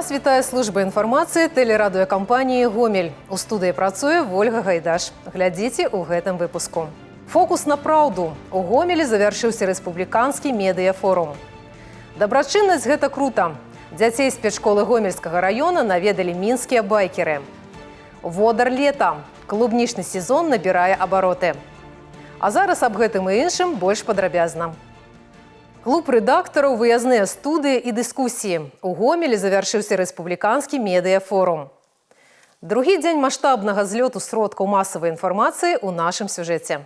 Вас вітае служба інфармацыі тэлерадыёкампаніі «Гомель». У студыі працуе Ольга Гайдаш. Глядзіце ў гэтым выпуску. Фокус на праўду. У Гомелі завяршыўся рэспубліканскі медыяфорум. Дабрачыннасць – гэта крута. Дзяцей з педшколы Гомельскага раёна наведалі мінскія байкеры. Водар лета. Клубнічны сезон набірае абароты. А зараз аб гэтым і іншым больш падрабязна. Клуб рэдактараў, выязныя студыі і дыскусіі. У Гомелі завяршыўся рэспубліканскі медыяфорум. Другі дзень маштабнага злёту сродкаў масавай інфармацыі ў нашым сюжэце.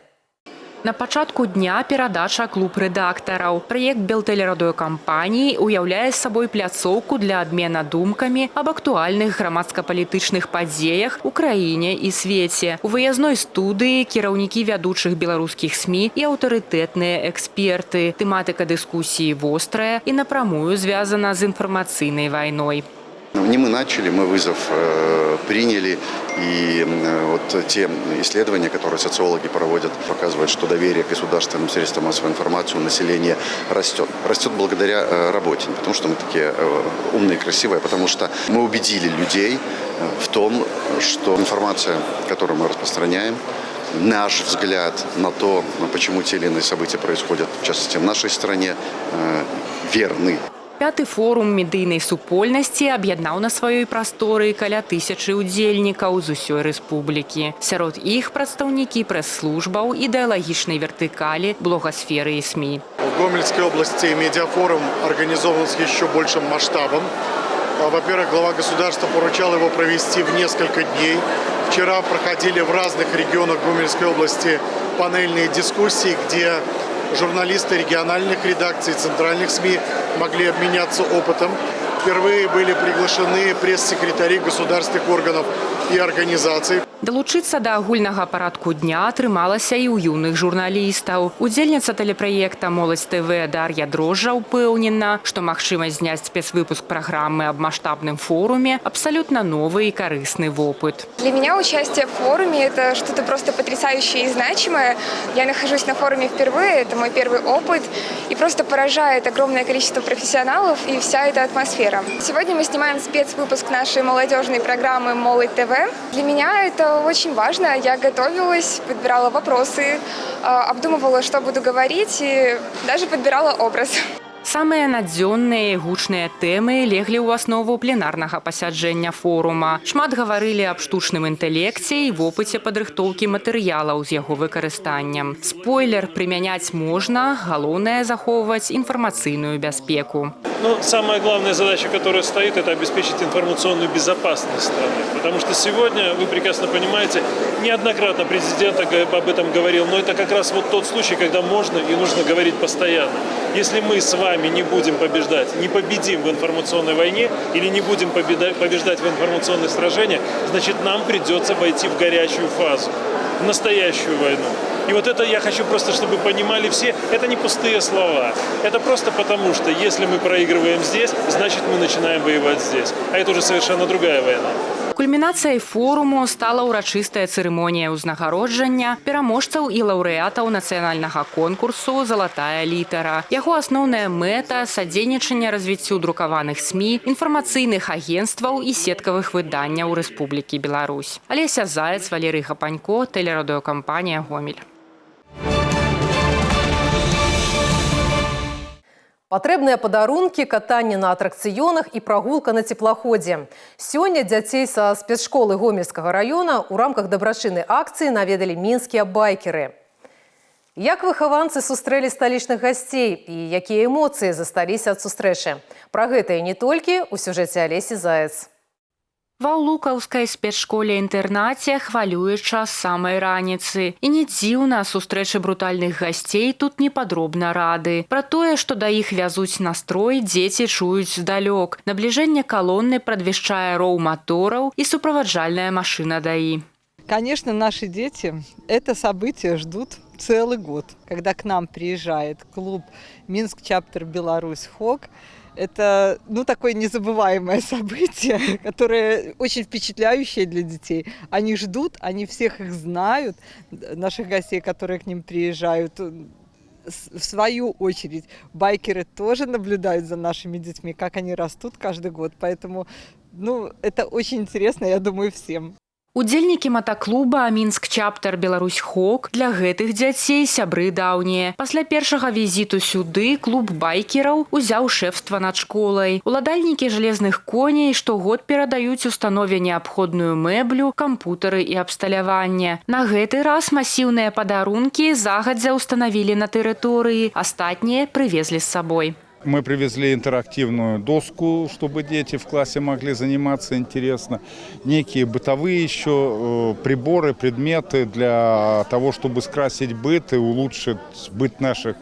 На пачатку дня перадача клуб рэдактараў. Праект белтэлерадыёкампаніі уяўляе сабой пляцоўку для абмена думкамі аб актуальных грамадска-палітычных падзеях у краіне і свеце. У выязной студыі кіраўнікі вядучых беларускіх СМІ і аўтарытэтныя эксперты. Тэматыка дыскусіі вострая і напрамую звязана з інфармацыйнай вайной. Не мы начали, мы вызов приняли, и вот те исследования, которые социологи проводят, показывают, что доверие к государственным средствам массовой информации у населения растет. Растет благодаря работе, не потому что мы такие умные и красивые, а потому что мы убедили людей в том, что информация, которую мы распространяем, наш взгляд на то, почему те или иные события происходят, в частности, в нашей стране, верны. Пяты форум медыйнай супольнасці аб'яднаў на сваёй прасторы каля 1000 удзельнікаў з усёй рэспублікі. Сярод іх прадстаўнікі прэс-службаў, ідэалагічнай вертыкалі, блогасферы і СМІ. В Гомельской области медиафорум организован с еще большим масштабом. Во-первых, глава государства поручал его провести в несколько дней. Вчера проходили в разных регионах Гомельской области панельные дискуссии, где журналисты региональных редакций, центральных СМИ могли обменяться опытом. Впервые были приглашены пресс-секретари государственных органов и организаций. Далучыцца да агульнага парадку дня атрымалася і ў юных журналістаў. Удзельніца тэлепраекта «Моладзь ТВ» Дар'я Дрожжа ўпэўнена, што магчымасць зняць спецвыпуск праграмы аб маштабным форуме абсолютно новый и корыстный опыт. Для меня участие в форуме – это что-то просто потрясающее и значимое. Я нахожусь на форуме впервые, это мой первый опыт. И просто поражает огромное количество профессионалов и вся эта атмосфера. Сегодня мы снимаем спецвыпуск нашей молодежной программы «Молодь ТВ». Для меня это очень важно. Я готовилась, подбирала вопросы, обдумывала, что буду говорить, и даже подбирала образ. Самыя надзённыя і гучныя тэмы леглі ў аснову пленарнага пасяджэння форума. Шмат гаварылі аб штучным інтэлекце і вопыце падрыхтоўкі матэрыялаў з яго выкарыстаннем. Спойлер, прымяняць можна, галоўнае захоўваць інфармацыйную бяспеку. Самая главная задача, которая стоит, это обеспечить информационную безопасность страны. Потому что сегодня, вы прекрасно понимаете, неоднократно президент об этом говорил, но это как раз вот тот случай, когда можно и нужно говорить постоянно. Если мы с вами не будем побеждать, не победим в информационной войне или не будем побеждать в информационных сражениях, значит, нам придется войти в горячую фазу, в настоящую войну. И вот это я хочу просто, чтобы понимали все, это не пустые слова. Это просто потому, что если мы проигрываем здесь, значит, мы начинаем воевать здесь. А это уже совершенно другая война. Кульмінацыяй форуму стала ўрачыстая цырымонія ўзнагароджання пераможцаў і лаўрэатаў нацыянальнага конкурсу «Залатая літара». Яго асноўная мэта – садзейнічанне развіццю друкаваных СМІ, інфармацыйных агенцтваў і сеткавых выданняў Рэспублікі Беларусь. Алеся Заяц, Валерый Гапанько, тэлерадыёкампанія «Гомель». Патрэбныя падарункі, катанне на атракцыёнах і прагулка на цеплаходзе. Сёння дзяцей са спецшколы Гомельскага раёна ў рамках дабрачыннай акцыі наведалі мінскія байкеры. Як выхаванцы сустрэлі сталічных гасцей і якія эмоцыі засталіся ад сустрэчы? Пра гэта і не толькі ў сюжэце Алесі Заяц. Ва Лукаўскай спецшколе-інтэрнаце хвалююча з самай раніцы. І не дзіўна, сустрэчы брутальных гасцей тут непадробна рады. Пра тое, што да іх вязуць настрой, дзеці чуюць здалёк. Набліжэнне калоны прадвешчае роў матораў і суправаджальная машына ДАИ. Конечно, наши дети это событие ждут целый год. Когда к нам приезжает клуб Минск Чаптер Беларусь ХОК, это такое незабываемое событие, которое очень впечатляющее для детей. Они ждут, они всех их знают, наших гостей, которые к ним приезжают. в свою очередь, байкеры тоже наблюдают за нашими детьми, как они растут каждый год. Поэтому, это очень интересно, я думаю, всем. Удзельнікі матаклуба «Мінск чаптар Беларусь Хок» для гэтых дзяцей сябры даўнія. Пасля першага візіту сюды клуб байкераў узяў шэфства над школай. Уладальнікі жалезных коней штогод перадаюць установе неабходную мэблю, кампутары і абсталяванне. На гэты раз масіўныя падарункі загадзя ўстанавілі на тэрыторыі, астатнія прывезлі з сабой. Мы привезли интерактивную доску, чтобы дети в классе могли заниматься интересно. Некие бытовые еще приборы, предметы для того, чтобы скрасить быт и улучшить быт наших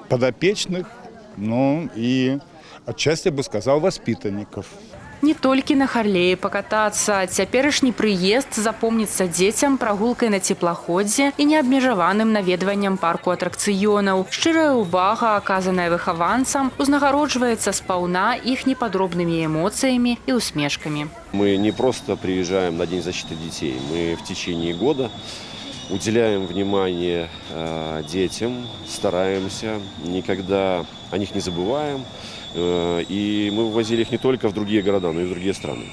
подопечных. И отчасти, бы сказал, воспитанников. Не толькі на Харлеі пакатацца. Цяперашні прыезд запомніцца дзецям прагулкай на цеплаходзе і неабмежаваным наведваннем парку атракцыёнаў. Шчырая ўвага, аказаная выхаванцам, узнагароджваецца спаўна іх непадробнымі эмоцыямі і усмешкамі. Мы не просто приезжаем на День защиты детей, мы в течение года уделяем внимание детям, стараемся, никогда о них не забываем. И мы вывозили их не только в другие города, но и в другие страны.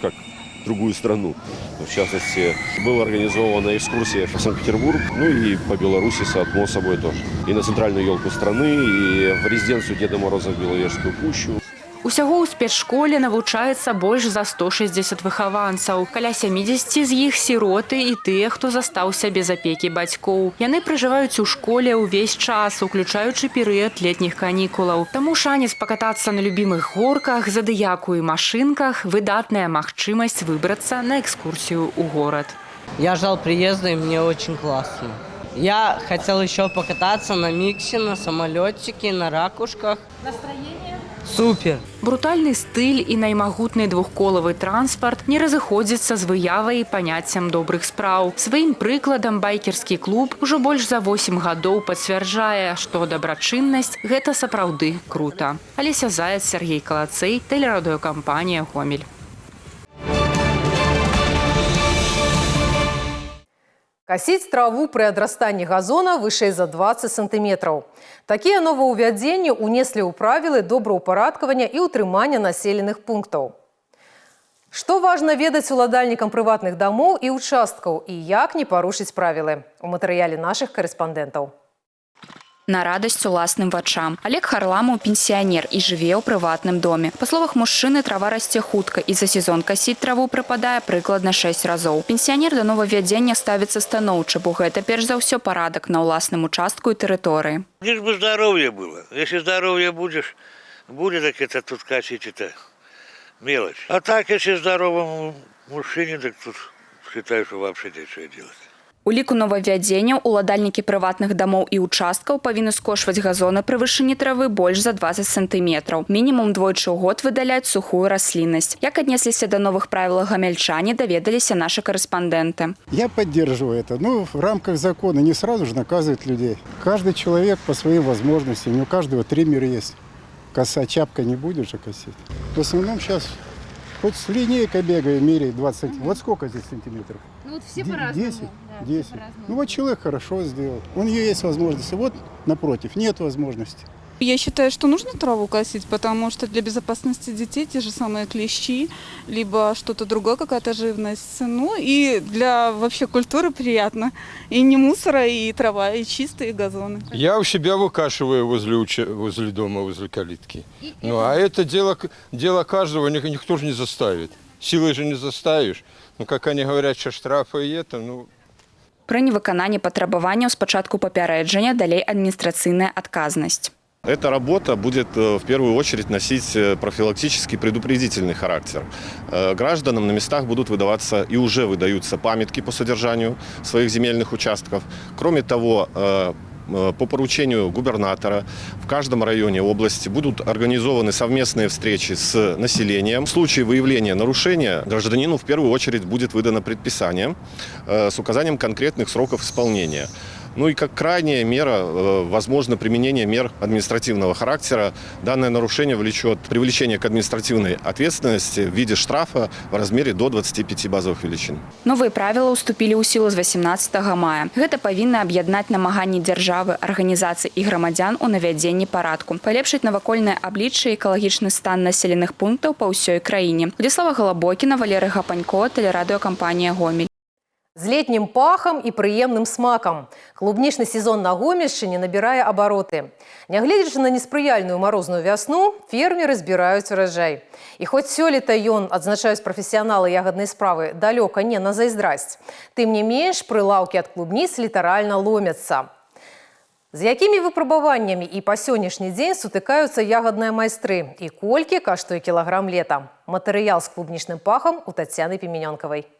Как в другую страну. В частности, была организована экскурсия в Санкт-Петербург, и по Беларуси, само собой, тоже. И на центральную елку страны, и в резиденцию Деда Мороза в Беловежскую пущу. Усяго ў спецшколе навучаецца больш за 160 выхаванцаў. Каля 70 з іх сіроты і тыя, хто застаўся без апекі бацькоў. Яны пражываюць у школе ўвесь час, уключаючы перыяд летніх канікулаў. Таму шанец пакатацца на любімых горках, задыяку і машынках – выдатная магчымасць выбрацца на экскурсию у город. Я ждал приезда, и мне очень классно. Я хотел еще покататься на миксе, на самолетике, на ракушках. Настроение? Супер! Брутальны стыль і наймагутны двухколавы транспарт не разыходзіцца з выявай і паняццям добрых спраў. Сваім прыкладам байкерскі клуб ужо больш за 8 гадоў пацвярджае, што дабрачыннасць – гэта сапраўды крута. Алеся Заяц, Сергей Калацэй, тэлерадыёкампанія «Гомель». Касіць траву пры адрастанні газона вышэй за 20 сантыметраў. Такія новаўвядзенні ўнеслі ў правілы добраўпарадкавання і ўтрымання населеных пунктаў. Што важна ведаць уладальнікам прыватных дамоў і участкаў і як не парушыць правілы? У матэрыяле нашых карэспандэнтаў. На радасць уласным вачам. Олег Харламаў пенсіянер і жыве ў прыватным доме. Па словах мужчыны, трава расце хутка і за сезон касіць траву прыпадае прыкладна 6 разоў. Пенсіянер да новаўвядзення ставіцца станоўча, бо гэта перш за ўсё парадак на ўласным участку і тэрыторыі. Лишь бы здоровье было. Если здоровье будет, так это тут косить, это мелочь. А так, если здоровому мужчине, так тут считаю, что вообще нечего делать. У ліку новаўвядзенняў уладальнікі прыватных дамоў і участкаў павінны скошваць газоны пры вышыні травы больш за 20 сантыметраў. Мінімум двойчы ў год выдаляць сухую расліннасць. Як аднесліся да новых правілаў гамельчане, даведаліся наши корреспонденты. Я поддерживаю это. В рамках закона не сразу же наказывать людей. Каждый человек по своим возможностям. Не у каждого триммер есть. Коса чапка не будешь же косить. В основном сейчас хоть с линейкой бегаю, меряю 20. Вот сколько здесь сантиметров? Все по-разному. 10. Человек хорошо сделал. У нее есть возможности. Вот напротив, нет возможности. Я считаю, что нужно траву косить, потому что для безопасности детей те же самые клещи, либо что-то другое, какая-то живность. И для вообще культуры приятно. И не мусора, и трава, и чистые газоны. Я у себя выкашиваю возле дома, возле калитки. А это дело каждого, никто же не заставит. Силой же не заставишь. Как они говорят, что штрафы и это, Пры невыкананні патрабаванняў спачатку папярэджання, далей адміністрацыйная адказнасць. Эта работа будет в первую очередь носить профилактический предупредительный характер. Гражданам на местах будут выдаваться и уже выдаются памятки по содержанию своих земельных участков. Кроме того, по поручению губернатора в каждом районе области будут организованы совместные встречи с населением. В случае выявления нарушения гражданину в первую очередь будет выдано предписание с указанием конкретных сроков исполнения. Ну и как крайняя мера, возможно применение мер административного характера. Данное нарушение влечет привлечение к административной ответственности в виде штрафа в размере до 25 базовых величин. Новыя правілы ўступілі ў сілу з 18 мая. Гэта павінна аб'яднаць намаганні дзяржавы, арганізацый і грамадзян у навядзенні парадку, палепшыць навакольнае аблічча і экалагічны стан населеных пунктаў па ўсёй краіне. Владислава Голобокіна, Валерий Гапанько, телерадиокомпания «Гомель». З летнім пахам і прыемным смакам. Клубнічны сезон на Гомельшчыне набірае абароты. Нягледзячы на неспрыяльную марозную вясну, фермеры збіраюць ураджай. І хоць сёлета ён, адзначаюць прафесіяналы ягаднай справы, далёка не на зайздрасць. Тым не менш, прылаўкі ад клубніц літаральна ломяцца. З якімі выпрабаваннямі і па сённяшні дзень сутыкаюцца ягадныя майстры? І колькі каштуе кілаграм лета? Матэрыял з клубнічным пахам у Таццяны Піменёнкавай.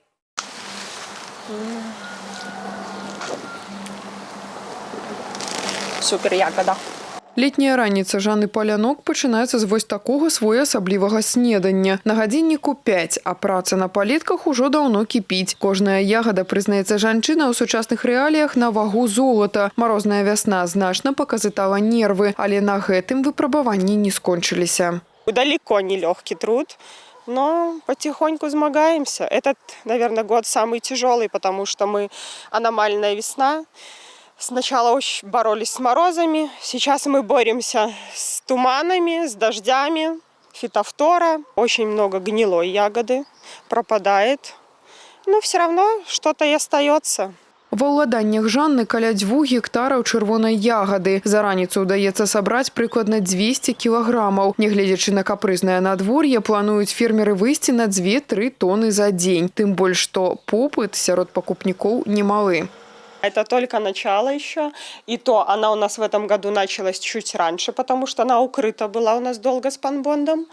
Супер ягода. Летняя раніца Жанны Палянок пачынаецца з вось такога своеасаблівага снедання. На гадзінніку 5, а праца на палетках ужо даўно кіпіць. Кожная ягада, прызнаецца жанчына, ў сучасных рэаліях на вагу золата. Марозная вясна значна паказытала нервы, але на гэтым выпрабаванні не скончыліся. Далеко не легкий труд, но потихоньку змагаемся. Этот, наверное, год самый тяжелый, потому что мы аномальная весна. Сначала боролись с морозами, сейчас мы боремся с туманами, с дождями, фитофтора. Очень много гнилой ягоды пропадает, но все равно что-то и остается. Ва ўладаннях Жанны каля 2 гектараў чырвонай ягады. За раніцу ўдаецца сабраць прыкладна 200 кілаграмаў. Нягледзячы на капрызнае надвор'е, плануюць фермеры выйсці на 2-3 тоны за дзень. Тым больш, што попыт сярод пакупнікоў немалы. Это только начало еще. И то она у нас в этом году началась чуть раньше, потому что она укрыта была у нас долго спанбондом.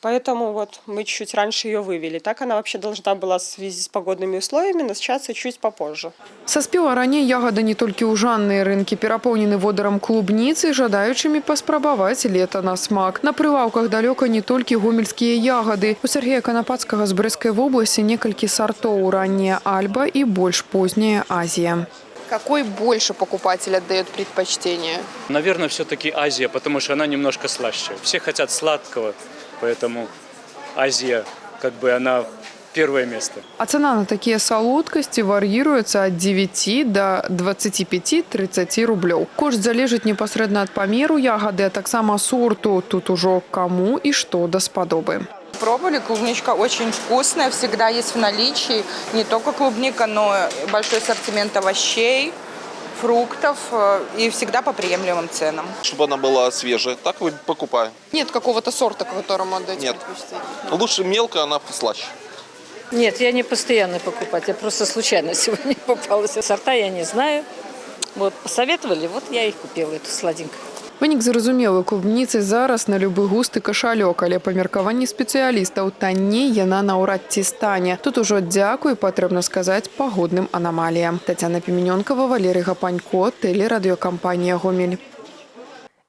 Поэтому вот мы чуть раньше ее вывели. Так она вообще должна была в связи с погодными условиями начаться чуть попозже. Саспела раней ягода не толькі ў Жанны. Рынкі перапоўнены водарам клубніцы, жадаючымі паспрабаваць лета на смак. На прылаўках далёка не толькі гомельскія ягоды. У Сергея Канапацкага з Брэскай вобласці некалькі сартоў: ранняя Альба і больш позняя Азія. Какой больше покупатель отдает предпочтение? Наверное, все-таки Азия, потому что она немножко слаще. Все хотят сладкого, поэтому Азия, она первое место. А цена на такие солодкости варьируется от 9 до 25-30 рублёў. Кошт залежыць непасрэдна ад памеру ягоды, а таксама сорту. Тут ужо кому и что даспадобы. Пробовали, клубничка очень вкусная, всегда есть в наличии. Не только клубника, но и большой ассортимент овощей, фруктов и всегда по приемлемым ценам. Чтобы она была свежая, так вы покупаю. Нет какого-то сорта, к которому отдать? Нет. Лучше мелко, она слаще. Нет, я не постоянный покупатель, я просто случайно сегодня попалась. Сорта я не знаю. Вот посоветовали, вот я и купила эту сладенькую. Вынік зразумелы: клубніцы зараз на любы густ і кашалёк, але па меркаванні спецыялістаў танней яна наўрад ці стане. Тут ужо дзякуй, патрэбна сказаць, пагодным анамаліям. Таццяна Піменёнкава, Валерий Гапанько, телерадиокомпания «Гомель».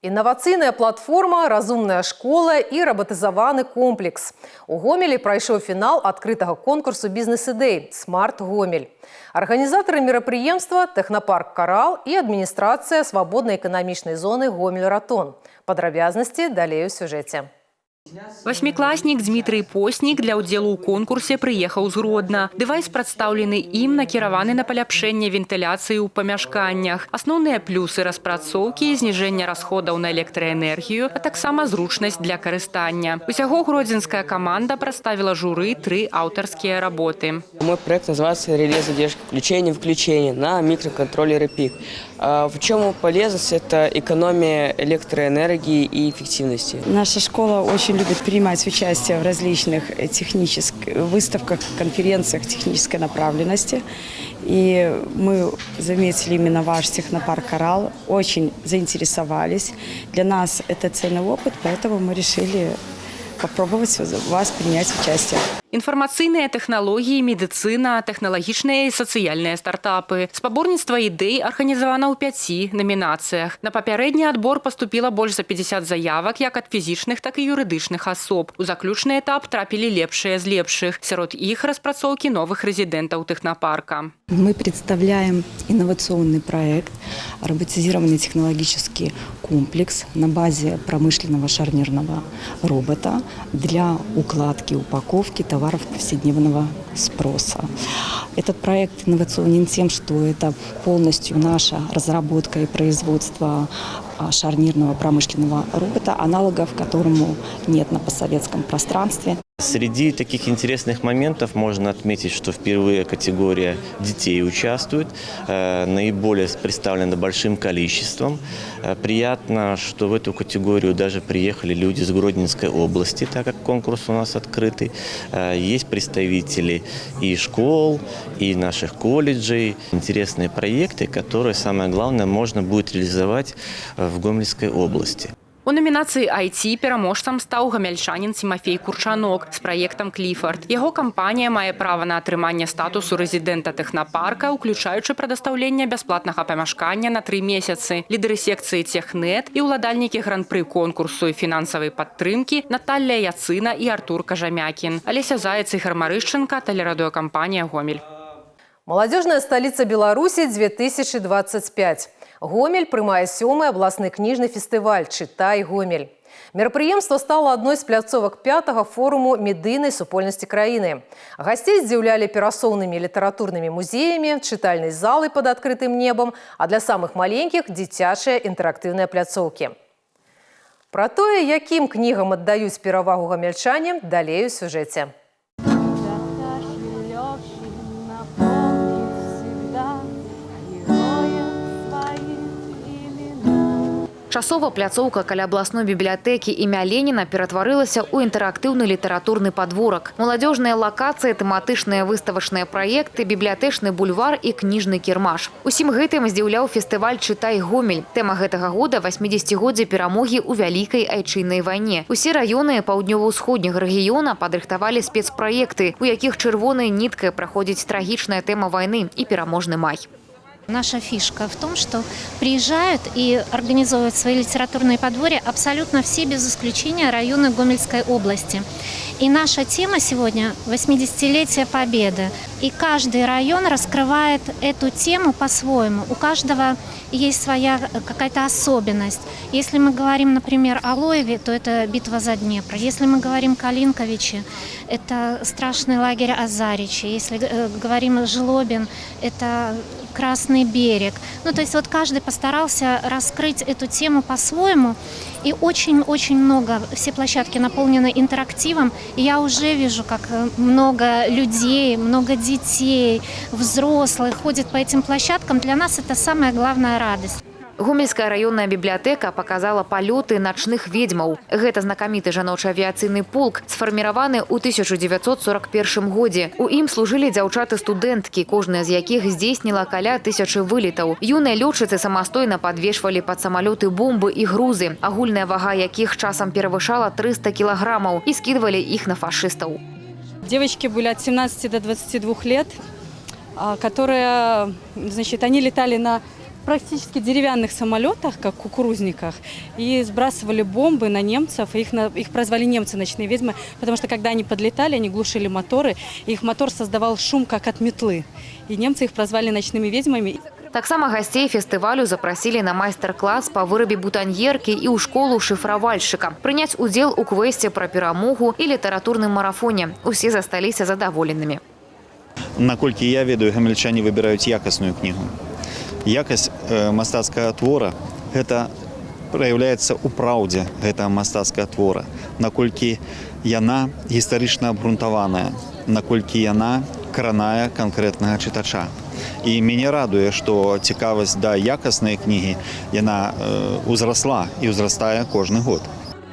Інавацыйная платформа, разумная школа і рабатызаваны комплекс. У Гомелі прайшоў фінал адкрытага конкурсу бізнес-ідэй «Смарт Гомель». Арганізатары мерапрыемства – тэхнапарк «Карал» і адміністрацыя свабоднай эканамічнай зоны «Гомель-Ратон». Падрабязнасці далей у сюжэце. Восьмикласнік Дмітрый Поснік для ўдзелу ў конкурсе прыехаў з Гродна. Дэвайс, прадстаўлены ім, накіраваны на паляпшэнне вентыляцыі ў памяшканнях. Асноўныя плюсы распрацоўкі – зніжэнне расходаў на электраэнергію, а таксама зручнасць для карыстання. Усяго гродзенская каманда прадставіла журы 3 аўтарскія работы. Мой проект называется «Реле задержки включения-выключения» на микроконтроллере ПИК. В чем полезность? Это экономия электроэнергии и эффективности. Наша школа очень любит принимать участие в различных технических выставках, конференциях технической направленности. И мы заметили именно ваш технопарк «Карал», очень заинтересовались. Для нас это ценный опыт, поэтому мы решили попробовать вас принять участие. Інфармацыйныя тэхналогіі, медыцына, тэхналагічныя і сацыяльныя стартапы. Спаборніцтва ідэй арганізавана ў 5 намінацыях. На папярэдні адбор паступіла больш за 50 заявак як ад фізічных, так і юрыдычных асоб. У заключны этап трапілі лепшыя з лепшых. Сярод іх распрацоўкі новых рэзідэнтаў тэхнапарка. Мы представляем инновационный проект, роботизированный технологический комплекс на базе промышленного шарнирного робота для укладки, упаковки товаров повседневного спроса. Этот проект инновационен тем, что это полностью наша разработка и производство шарнирного промышленного робота, аналогов которому нет на постсоветском пространстве. Среди таких интересных моментов можно отметить, что впервые категория детей участвует, наиболее представлена большим количеством. Приятно, что в эту категорию даже приехали люди из Гродненской области, так как конкурс у нас открытый. Есть представители и школ, и наших колледжей. Интересные проекты, которые, самое главное, можно будет реализовать в Гомельской области. У номінацыі IT пераможцам стаў гамяльчанін Тимофей Курчанок з праектам «Кліфард». Яго кампанія мае права на атрыманне статусу рэзідэнта тэхнапарка, уключаючы прадастаўленне бясплатнага памяшкання на 3 месяцы. Лідары секцыі «Технет» і ўладальнікі гран-пры конкурсу і фінансавай падтрымкі Наталля Яцына і Артур Кажамякін. Алеся Заяц і Гармарышченка, тэлерадыёкампанія «Гомель». Маладзёжная сталіца Беларусі 2025. Гомель прымае 7-й абласны кніжны фестываль «Чытай Гомель». Мерапрыемства стала адной з пляцовак 5-го форуму медыйнай супольнасці краіны. Гасцей здзіўлялі перасоўнымі літаратурнымі музеямі, чытальнай залай пад адкрытым небам, а для самых маленькіх – дзіцячыя інтэрактыўныя пляцоўкі. Пра тое, якім кнігам аддаюць перавагу гамельчане, далей у сюжэце. Часова пляцоўка каля абласной бібліятэкі імя Леніна ператварылася ў інтэрактыўны літаратурны падворак. Маладзёжныя лакацыі, тэматычныя выставачныя праекты, бібліятэчны бульвар і кніжны кірмаш. Усім гэтым здзіўляў фестываль «Чытай Гомель». Тэма гэтага года – 80-годдзе перамогі ў Вялікай айчыннай вайне. Усе раёны паўднёва-ўсходняга рэгіёна падрыхтавалі спецпраекты, у якіх чырвонай ніткай праходзіць трагічная тэма вайны і пераможны май. Наша фишка в том, что приезжают и организовывают свои литературные подворья абсолютно все, без исключения, районы Гомельской области. И наша тема сегодня – 80-летие Победы. И каждый район раскрывает эту тему по-своему. У каждого есть своя какая-то особенность. Если мы говорим, например, о Лоеве, то это битва за Днепр. Если мы говорим о Калинковиче, это страшный лагерь Азаричи. Если говорим о Жлобин, это Красный берег. Ну, то есть вот каждый постарался раскрыть эту тему по-своему. И очень-очень много, все площадки наполнены интерактивом. И я уже вижу, как много людей, много детей, взрослых ходят по этим площадкам. Для нас это самая главная радость. Гомельская раённая бібліятэка показала палёты начных ведьмаў. Гэта знакаміты жаночы авіяцыйны полк, сфарміраваны ў 1941 годзе. У ім служылі дзяўчаты-студэнткі, кожная з якіх здзейсніла каля 1000 вылетаў. Юныя лётчыцы самастойна падвешвалі пад самалёты бомбы і грузы, агульная вага якіх часам перавышала 300 кілаграмаў, і скідвалі іх на фашыстаў. Девочки были от 17 до 22 лет, которые, значит, они летали на практически деревянных самолетах, как кукурузниках, и сбрасывали бомбы на немцев. Их прозвали немцы «Ночные ведьмы», потому что когда они подлетали, они глушили моторы, и их мотор создавал шум, как от метлы. И немцы их прозвали «Ночными ведьмами». Таксама гостей фестывалю запросили на майстар-класс по вырабе бутаньерки и у школу шифровальщика. Принять удел у квесте про перамогу и литературном марафоне. Усе засталіся задоволенными. Наколькі я ведаю, гамельчане выбираюць якасную книгу. Якасць мастацкага твора – гэта праяўляецца ў праўдзе гэтага мастацкага твора, наколькі яна гістарычна абгрунтаваная, наколькі яна кранае канкрэтнага чытача. І мяне радуе, што цікавасць да якаснай кнігі яна ўзрасла і ўзрастае кожны год.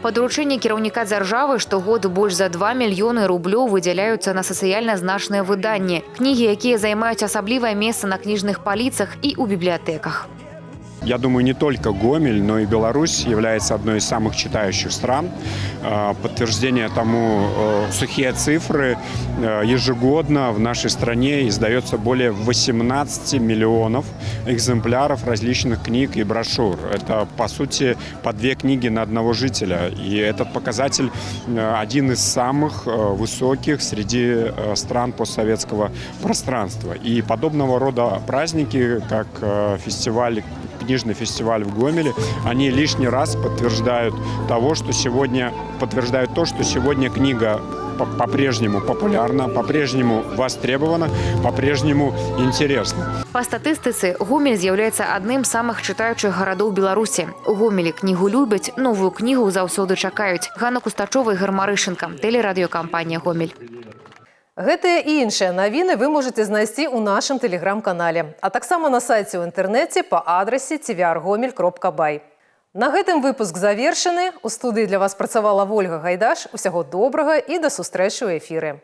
Па даручэнні кіраўніка дзяржавы штогод больш за 2 мільёны рублёў выдзяляюцца на сацыяльна значныя выданні. Кнігі, якія займаюць асаблівае месца на кніжных паліцах і ў бібліятэках. Я думаю, не только Гомель, но и Беларусь является одной из самых читающих стран. Подтверждение тому сухие цифры. Ежегодно в нашей стране издается более 18 миллионов экземпляров различных книг и брошюр. Это, по сути, по 2 книги на одного жителя. И этот показатель один из самых высоких среди стран постсоветского пространства. И подобного рода праздники, как книжный фестиваль в Гомеле, они лишний раз подтверждают то, что сегодня книга по-прежнему популярна, по-прежнему востребована, по-прежнему интересна. Па статыстыцы, Гомель з'яўляецца адным з самых чытаючых гарадоў Беларусі. У Гомелі кнігу любяць, новую кнігу заўсёды чакаюць. Ганна Кустачова, Ігор Марышенко, тэлерадыёкампанія «Гомель». Гэтыя і іншыя навіны вы можете знайсці ў нашым тэлеграм-канале, а таксама на сайце ў інтэрнэце па адрасе tvrgomel.by. На гэтым выпуск завершаны. У студыі для вас працавала Вольга Гайдаш. Усяго добрага і да сустрэчы ў эфіры.